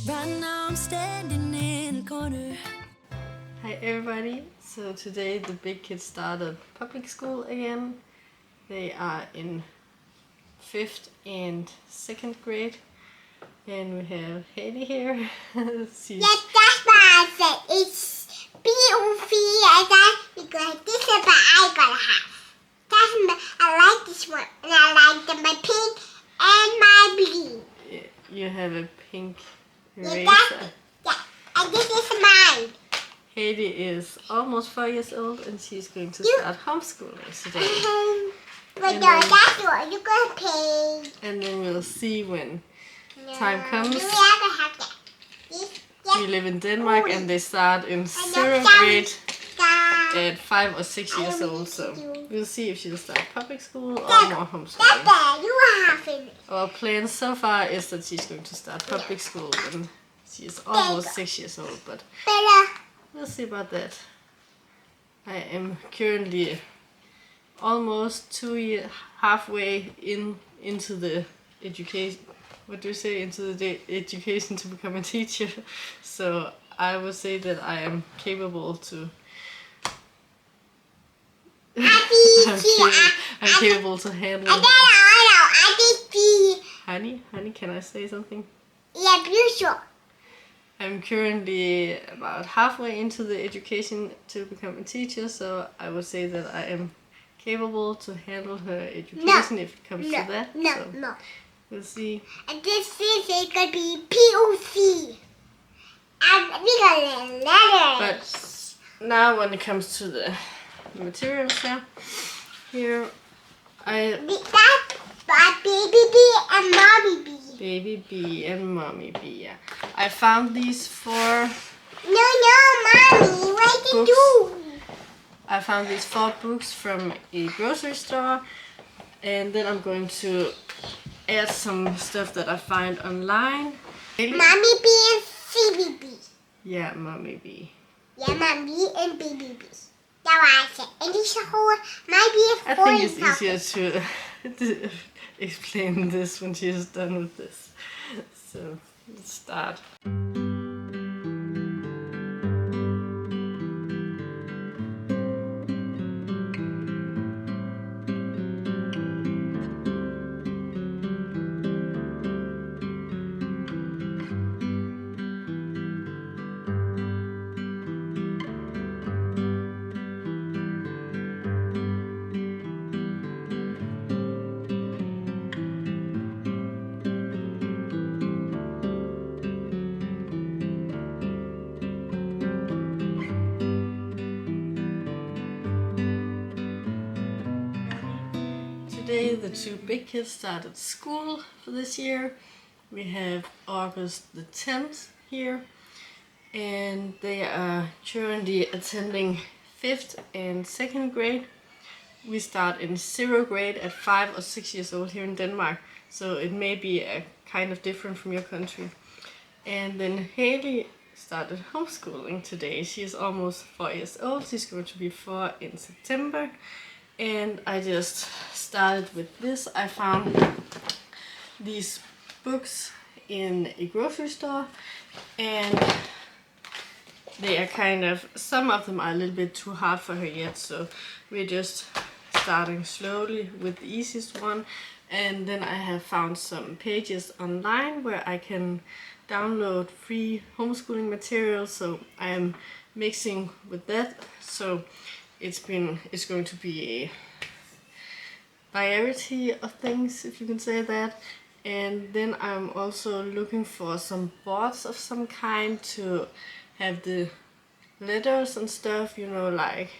Right now I'm standing in a corner. Hi everybody, so today the big kids started public school again. They are in 5th and 2nd grade, and we have Haley here. Yeah, that's what I said. It's B-O-V and that because this is what I gotta have. I like this one, and I like my pink and my blue. You have a pink eraser. Yeah, and this is mine. Haley is almost 4 years old and she's going to start homeschooling today. But no, that's what you're gonna pay. And then we'll see when time comes. You have that. We live in Denmark and they start in 0th grade at 5 or 6 years old, so we'll see if she'll start public school or more homeschooling. You have it. Our plan so far is that she's going to start public school when she's almost 6 years old, but we'll see about that. I am currently almost halfway into the education. What do you say? Into the education to become a teacher. So I would say that I am capable to. I'm capable to handle. Honey, can I say something? Yeah, you sure. I'm currently about halfway into the education to become a teacher, so I would say that I am capable to handle her education if it comes to that. No. We'll see. And this is going to be POC. And we got letters. But now when it comes to the materials here I... That's by Baby B and Mommy B. Baby B and Mommy B, yeah. I found these 4 No, Mommy, what did you do? I found these 4 books from a grocery store, and then I'm going to add some stuff that I find online. Mommy B and CBB. Yeah, Mommy B. Yeah, Mommy and Baby B. That's what I said. And this whole my B is I think it's easier to explain this when she's done with this. So let's start. Today the 2 big kids started school for this year. We have August the 10th here, and they are currently attending 5th and 2nd grade. We start in 0th grade at 5 or 6 years old here in Denmark, so it may be kind of different from your country. And then Haley started homeschooling today. She is almost 4 years old. She's going to be 4 in September. And I just started with this. I found these books in a grocery store, and they are some of them are a little bit too hard for her yet, so we're just starting slowly with the easiest one. And then I have found some pages online where I can download free homeschooling materials, so I am mixing with that. So it's going to be a variety of things, if you can say that. And then I'm also looking for some boards of some kind to have the letters and stuff, you know, like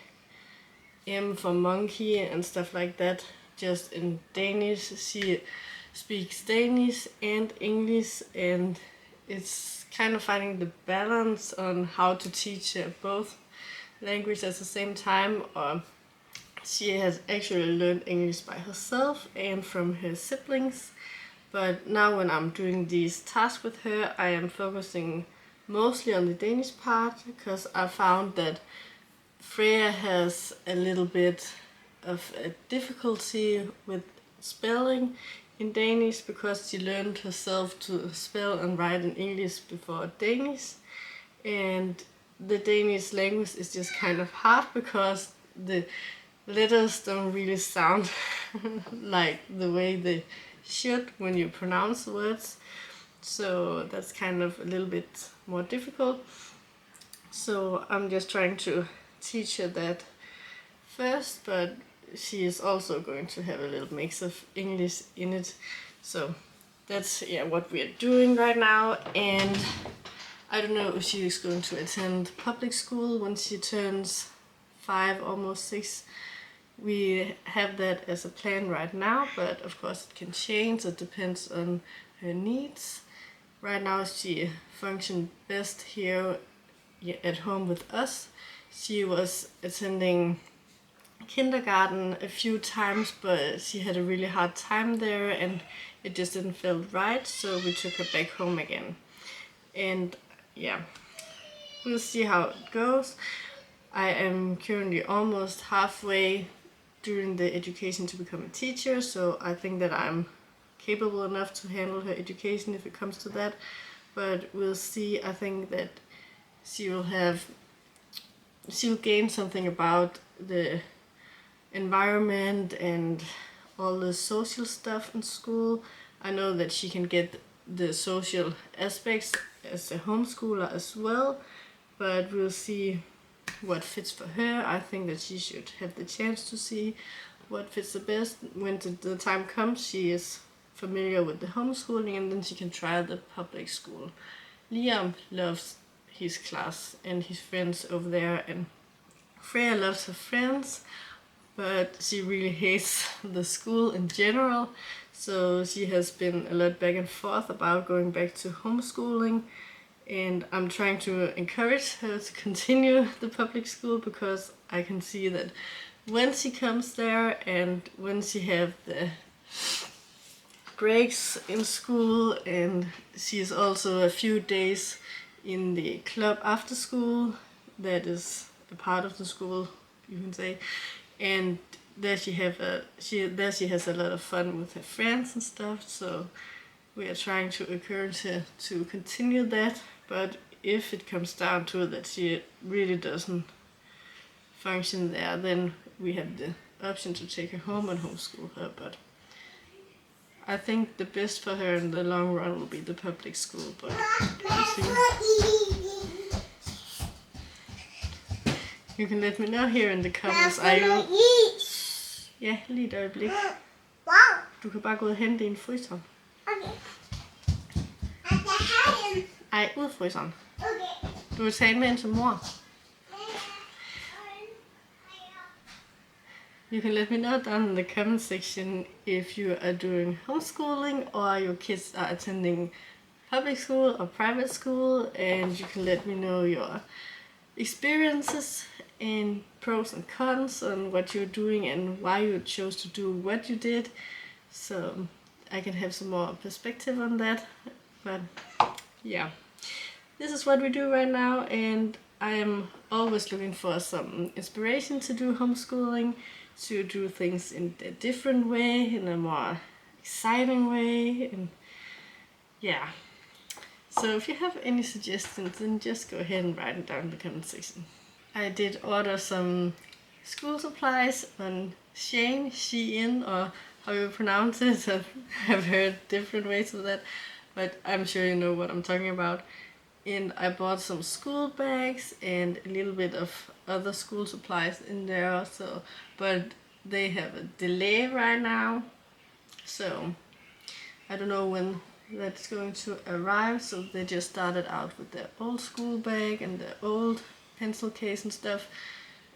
M for monkey and stuff like that, just in Danish. She speaks Danish and English, and it's kind of finding the balance on how to teach both language at the same time. Or she has actually learned English by herself and from her siblings, but now when I'm doing these tasks with her, I am focusing mostly on the Danish part, because I found that Freya has a little bit of a difficulty with spelling in Danish because she learned herself to spell and write in English before Danish. And the Danish language is just kind of hard because the letters don't really sound like the way they should when you pronounce words. So that's kind of a little bit more difficult. So I'm just trying to teach her that first, but she is also going to have a little mix of English in it. So that's what we are doing right now. And I don't know if she is going to attend public school when she turns 5, almost 6. We have that as a plan right now, but of course it can change. It depends on her needs. Right now she functioned best here at home with us. She was attending kindergarten a few times, but she had a really hard time there and it just didn't feel right, so we took her back home again. And yeah, we'll see how it goes. I am currently almost halfway during the education to become a teacher, so I think that I'm capable enough to handle her education if it comes to that. But we'll see. I think that she'll gain something about the environment and all the social stuff in school. I know that she can get the social aspects as a homeschooler as well, but we'll see what fits for her. I think that she should have the chance to see what fits the best. When the time comes, she is familiar with the homeschooling and then she can try the public school. Liam loves his class and his friends over there, and Freya loves her friends, but she really hates the school in general. So she has been a lot back and forth about going back to homeschooling. And I'm trying to encourage her to continue the public school because I can see that when she comes there and when she have the breaks in school, and she is also a few days in the club after school that is a part of the school, you can say, and there she has a lot of fun with her friends and stuff. So we are trying to encourage her to continue that. But if it comes down to that she really doesn't function there, then we have the option to take her home and homeschool her. But I think the best for her in the long run will be the public school. But you can let me know here in the comments. Ja, lige et øjeblik. Du kan bare gå ud og hente en fryser. Okay. Ej, ud fryseren. Du vil tage en med ind til mor. You can let me know down in the comment section if you are doing homeschooling or your kids are attending public school or private school, and you can let me know your experiences and pros and cons on what you're doing and why you chose to do what you did, so I can have some more perspective on that. But yeah, this is what we do right now, and I am always looking for some inspiration to do homeschooling, to do things in a different way, in a more exciting way, and yeah. So if you have any suggestions, then just go ahead and write it down in the comment section. I did order some school supplies on Shein, or how you pronounce it. I've heard different ways of that, but I'm sure you know what I'm talking about. And I bought some school bags and a little bit of other school supplies in there. So, but they have a delay right now, so I don't know when that's going to arrive. So they just started out with the old school bag and the old pencil case and stuff,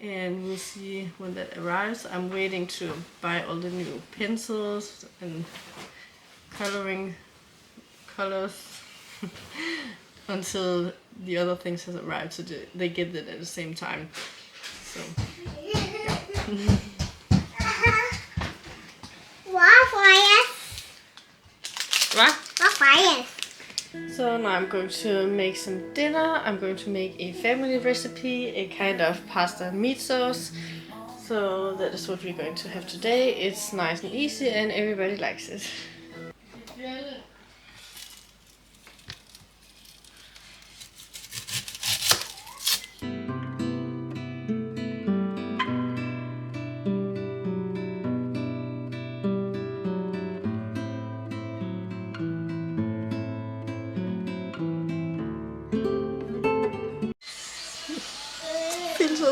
and we'll see when that arrives. I'm waiting to buy all the new pencils and coloring colors until the other things has arrived, so they get it at the same time. So yeah. What? So now I'm going to make some dinner. I'm going to make a family recipe, a kind of pasta meat sauce. So that is what we're going to have today. It's nice and easy and everybody likes it.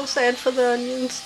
so sad for the onions.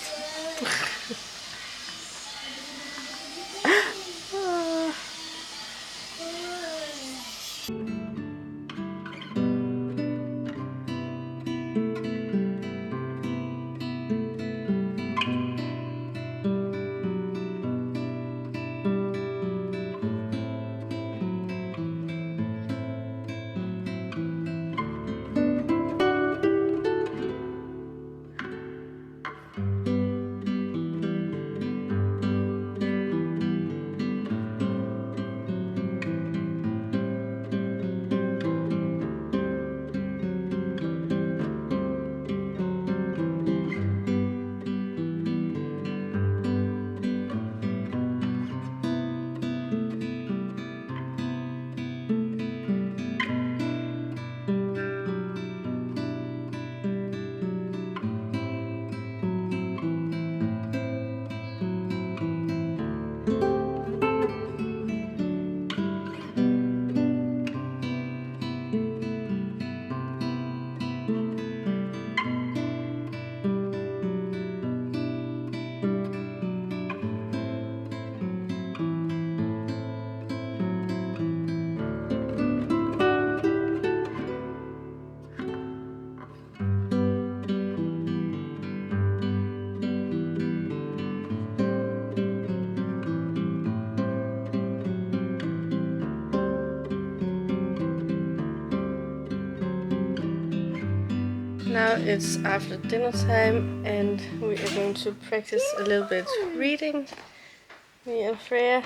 Now it's after dinner time and we are going to practice a little bit reading. Me and Freya.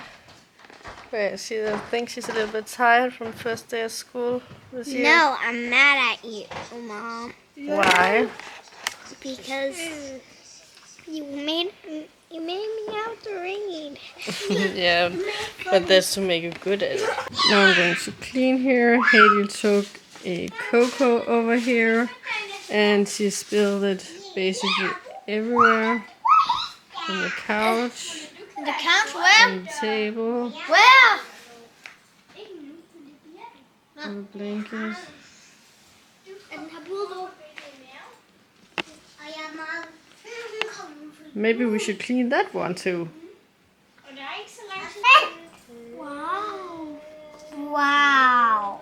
Freya, I think she's a little bit tired from the first day of school this year. No, I'm mad at you, Mom. Why? Because you made me have to read. Yeah, but that's to make you good at it. Now I'm going to clean here. Hazel took a cocoa over here and she spilled it basically everywhere. On the couch. The couch where? On the table. Where? On the blanket. Maybe we should clean that one too. Wow. Wow.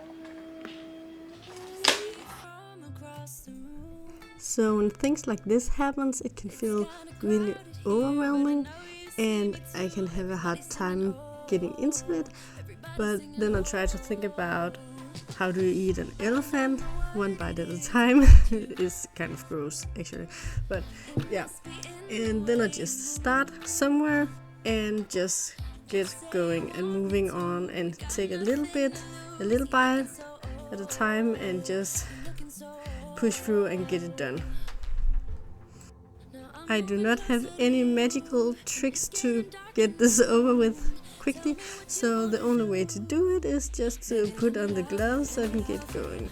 So when things like this happens, it can feel really overwhelming and I can have a hard time getting into it. But then I try to think about how do you eat an elephant one bite at a time. It's kind of gross actually, but yeah. And then I just start somewhere and just get going and moving on and take a little bite at a time and just push through and get it done. I do not have any magical tricks to get this over with quickly, so the only way to do it is just to put on the gloves and get going.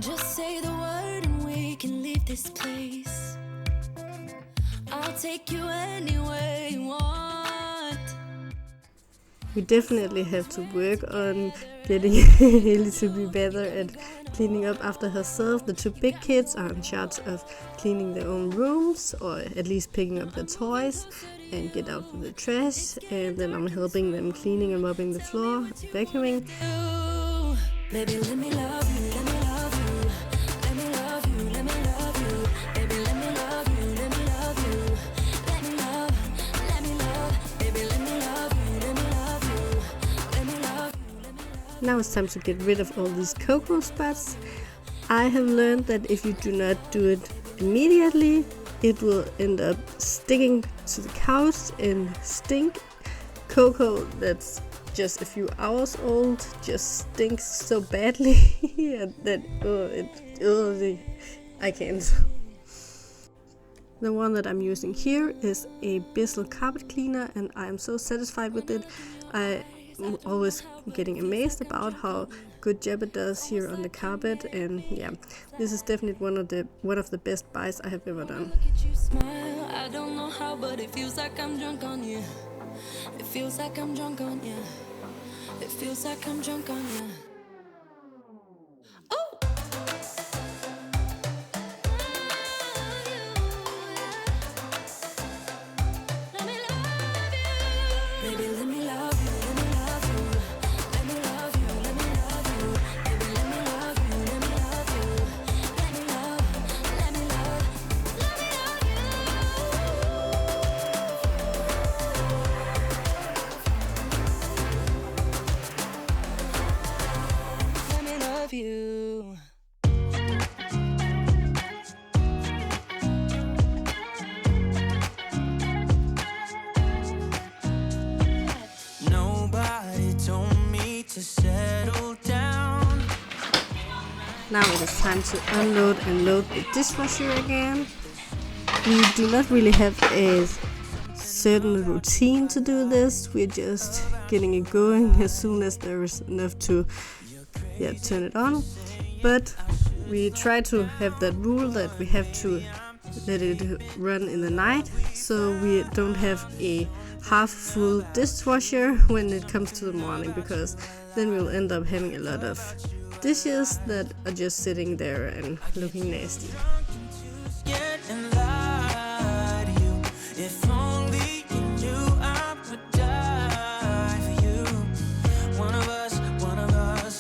Just say the word and we can leave this place. I'll take you anywhere you want. We definitely have to work on getting Haley to be better at cleaning up after herself. The two big kids are in charge of cleaning their own rooms, or at least picking up their toys and get out the trash, and then I'm helping them cleaning and mopping the floor, vacuuming. Baby, let me love you, let me love you, let me love you, let me love you, baby, let me love you, let me love you, let me love, baby, let me love you, let me love you, let me love you, let me love. Now it's time to get rid of all these cocoa spots. I have learned that if you do not do it immediately, it will end up sticking to the couch and stink. Cocoa that's just a few hours old just stinks so badly that I can't. The one that I'm using here is a Bissell carpet cleaner and I am so satisfied with it. I I'm always getting amazed about how good job it does here on the carpet, and yeah, this is definitely one of the best buys I have ever done. Look at you smile. I don't know how, but it feels like I'm drunk on you. It feels like I'm drunk on you. It feels like I'm drunk on you. Oh! Let me love you. Baby, let me love you. Let me love you. Let me love you. Let me love you. Baby, let me love you. Let me love you. Let me love. Let me love. Let me love you. Let me love you. Nobody told me to settle down. Now it is time to unload and load the dishwasher again. We do not really have a certain routine to do this. We're just getting it going as soon as there is enough to turn it on. But we try to have that rule that we have to let it run in the night, so we don't have a half full dishwasher when it comes to the morning, because then we'll end up having a lot of dishes that are just sitting there and looking nasty. Get and lie to you. If only you knew I would die for you. One of us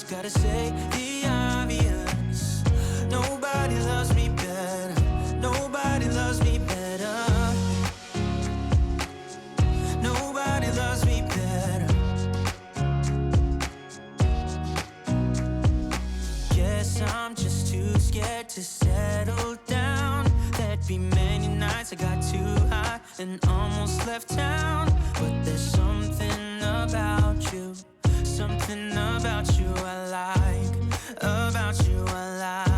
gotta say the obvious. Nobody loves me better. Nobody loves me better. Nobody loves me better. Guess I'm just too scared to settle down. There'd be many nights I got too high and almost left town. But there's something about you, something about you I like, about you I like.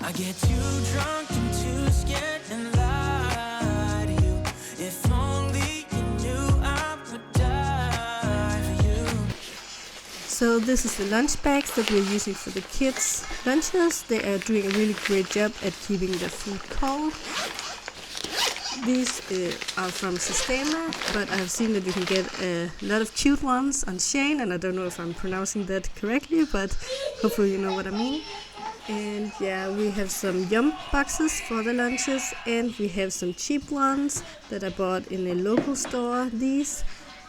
I get too drunk and too scared and lie to you. If only you knew I would die for you. So this is the lunch bags that we're using for the kids' lunches. They are doing a really great job at keeping the food cold. These are from Systema, but I've seen that you can get a lot of cute ones on Shane, and I don't know if I'm pronouncing that correctly, but hopefully you know what I mean. And yeah, we have some Yum boxes for the lunches, and we have some cheap ones that I bought in a local store, these.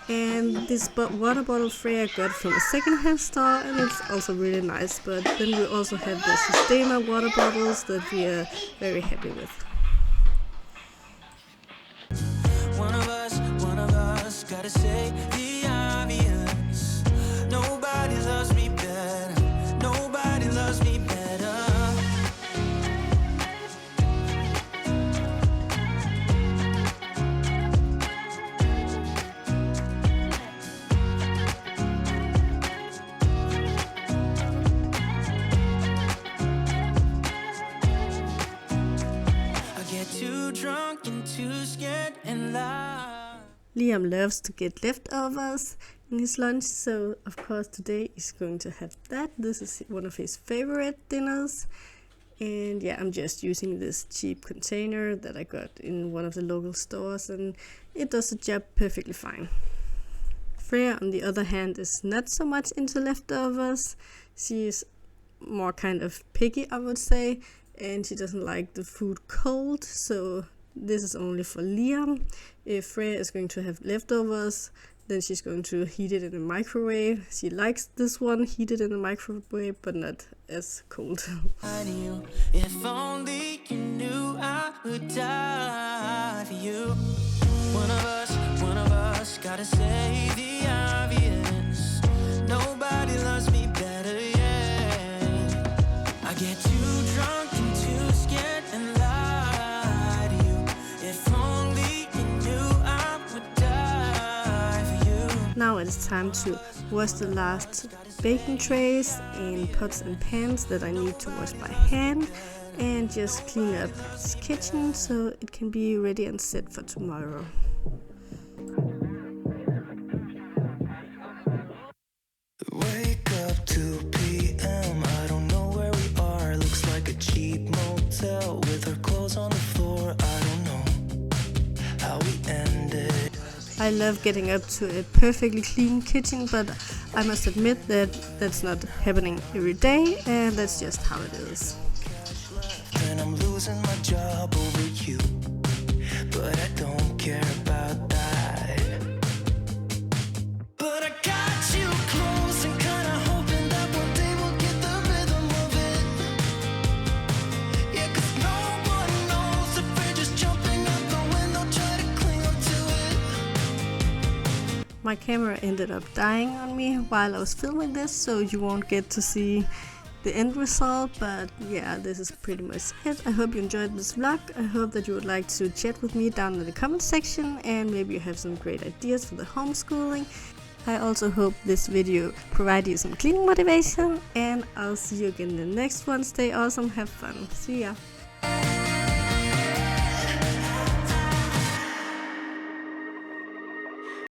And this water bottle Freya got from a second-hand store, and it's also really nice. But then we also have the Systema water bottles that we are very happy with. One of us gotta say the obvious. Nobody loves me better. Nobody loves me better. I get too drunk and too scared and lie. Liam loves to get leftovers in his lunch, so of course today he's going to have that. This is one of his favorite dinners. And yeah, I'm just using this cheap container that I got in one of the local stores, and it does the job perfectly fine. Freya, on the other hand, is not so much into leftovers. She is more kind of picky, I would say, and she doesn't like the food cold, so this is only for Liam. If Freya is going to have leftovers, then she's going to heat it in the microwave. She likes this one heated in the microwave, but not as cold. You. If only you knew I would die for you. One of us gotta say the obvious. Nobody loves me better, yeah. I get too drunk and too scared and lie to you. If only you knew I would die for you. Now it is time to wash the last baking trays and pots and pans that I need to wash by hand, and just clean up this kitchen so it can be ready and set for tomorrow. I love getting up to a perfectly clean kitchen, but I must admit that that's not happening every day, and that's just how it is. And I'm losing my job over you, but I don't care about that. But I got you close and kinda hoping that one day we'll get the rhythm of it. Yeah, 'cause no one knows if we're just jumping out the window, try to cling onto it. My camera ended up dying on me while I was filming this, so you won't get to see the end result, but yeah, this is pretty much it. I hope you enjoyed this vlog. I hope that you would like to chat with me down in the comment section, and maybe you have some great ideas for the homeschooling. I also hope this video provided you some cleaning motivation, and I'll see you again in the next one. Stay awesome, have fun. See ya.